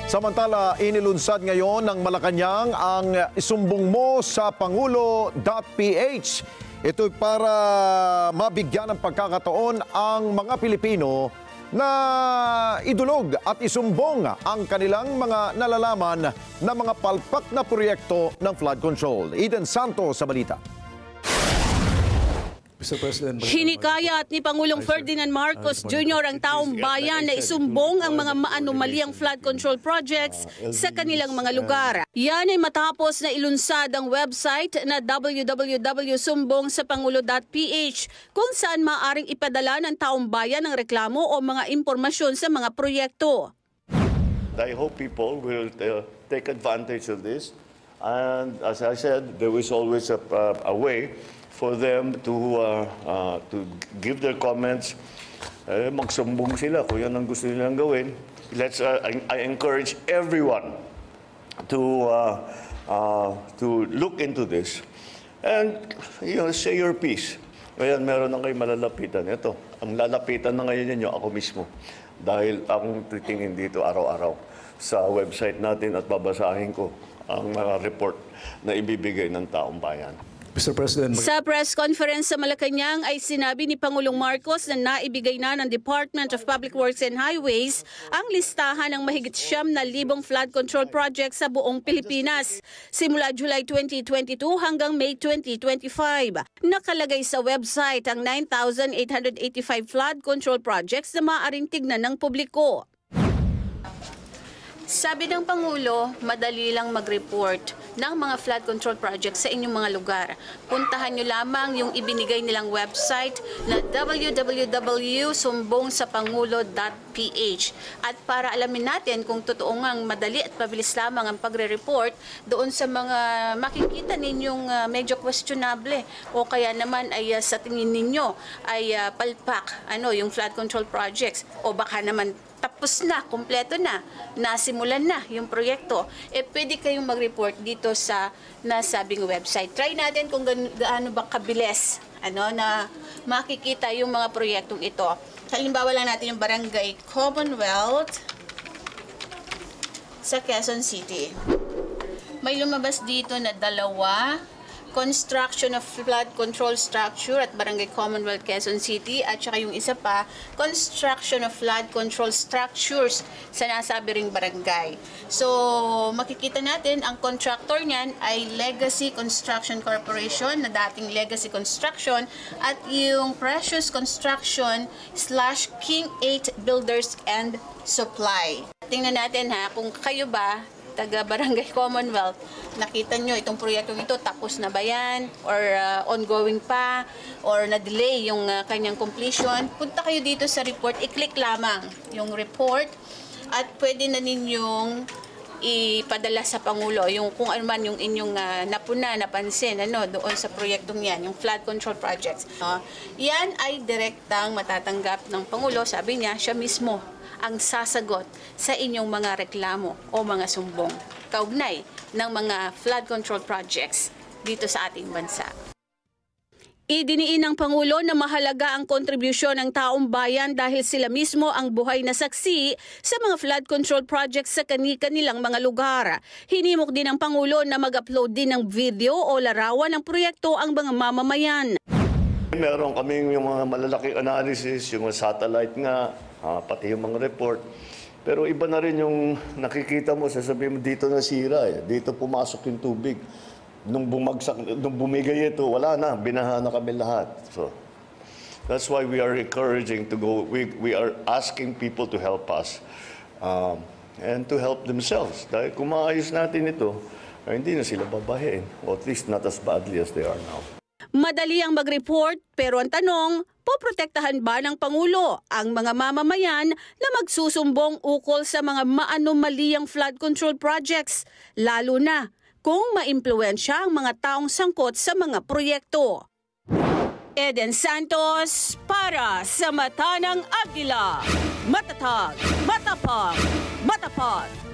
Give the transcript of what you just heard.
Samantala, inilunsad ngayon ng Malacanang ang isumbong mo sa Pangulo.ph. Ito'y para mabigyan ng pagkakataon ang mga Pilipino na idulog at isumbong ang kanilang mga nalalaman na mga palpak na proyekto ng flood control. Eden Santos sa balita. Hinikayat ni Pangulong Ferdinand Marcos Jr. ang taong bayan na isumbong ang mga maanomaliang flood control projects sa kanilang mga lugar. Yan ay matapos na ilunsad ang website na www.sumbongsapangulo.ph kung saan maaaring ipadala ng taong bayan ang reklamo o mga impormasyon sa mga proyekto. I hope people will take advantage of this, and as I said, there is always a way for them to give their comments. Magsumbong sila kung yan ang gusto nilang gawin. I encourage everyone to look into this and say your piece. Ngayon, meron na kayo malalapitan. Ito, ang lalapitan na ngayon ninyo, ako mismo. Dahil akong titingin dito araw-araw sa website natin at babasahin ko ang mga report na ibibigay ng taong bayan. Mr. President. Sa press conference sa Malacanang ay sinabi ni Pangulong Marcos na naibigay na ng Department of Public Works and Highways ang listahan ng mahigit 9,000 flood control projects sa buong Pilipinas simula July 2022 hanggang May 2025. Nakalagay sa website ang 9,885 flood control projects na maaaring tignan ng publiko. Sabi ng Pangulo, madali lang mag-report ng mga flood control projects sa inyong mga lugar. Puntahan nyo lamang yung ibinigay nilang website na www.sumbongsapangulo.ph. At para alamin natin kung totoo ngang madali at mabilis lamang ang pagre-report doon sa mga makikita ninyong medyo questionable o kaya naman ay sa tingin ninyo ay palpak yung flood control projects o baka naman tapos na, kumpleto na, nasimulan na yung proyekto, pwede kayong mag-report dito sa nasabing website. Try natin kung gaano ba kabilis na makikita yung mga proyektong ito. Halimbawa lang natin yung Barangay Commonwealth sa Quezon City. May lumabas dito na 2, construction of flood control structure at Barangay Commonwealth, Quezon City, at saka yung isa pa, construction of flood control structures sa nasabi ring barangay. So, makikita natin, ang contractor niyan ay Legacy Construction Corporation na dating Legacy Construction at yung Precious Construction / King 8 Builders and Supply. Tingnan natin kung kayo ba taga Barangay Commonwealth, nakita nyo itong proyektong ito, tapos na ba yan? Or ongoing pa? Or na-delay yung kanyang completion? Punta kayo dito sa report, i-click lamang yung report at pwede na ninyong ipadala sa Pangulo yung kung ano man yung inyong napansin doon sa proyektong yan, yung flood control projects. Yan ay direktang matatanggap ng Pangulo, sabi niya, siya mismo ang sasagot sa inyong mga reklamo o mga sumbong kaugnay ng mga flood control projects dito sa ating bansa. Idiniin ng Pangulo na mahalaga ang kontribusyon ng taong bayan dahil sila mismo ang buhay na saksi sa mga flood control projects sa kanilang mga lugar. Hinimok din ng Pangulo na mag-upload din ng video o larawan ng proyekto ang mga mamamayan. Meron kaming yung mga malalaking analysis, yung satellite nga, pati yung mga report. Pero iba na rin yung nakikita mo, sasabihin mo dito nasira, dito pumasok yung tubig. Nung bumigay ito, wala na, binaha na kami lahat. So that's why we are encouraging to go, we are asking people to help us and to help themselves. Dahil kung maayos natin ito, hindi na sila babahin, or at least not as badly as they are now. Madali ang mag-report, pero ang tanong, poprotektahan ba ng Pangulo ang mga mamamayan na magsusumbong ukol sa mga maanomaliyang flood control projects, lalo na kung maimpluwensya ang mga taong sangkot sa mga proyekto? Eden Santos para sa Mata ng Agila. Matatag, matapang, matapat.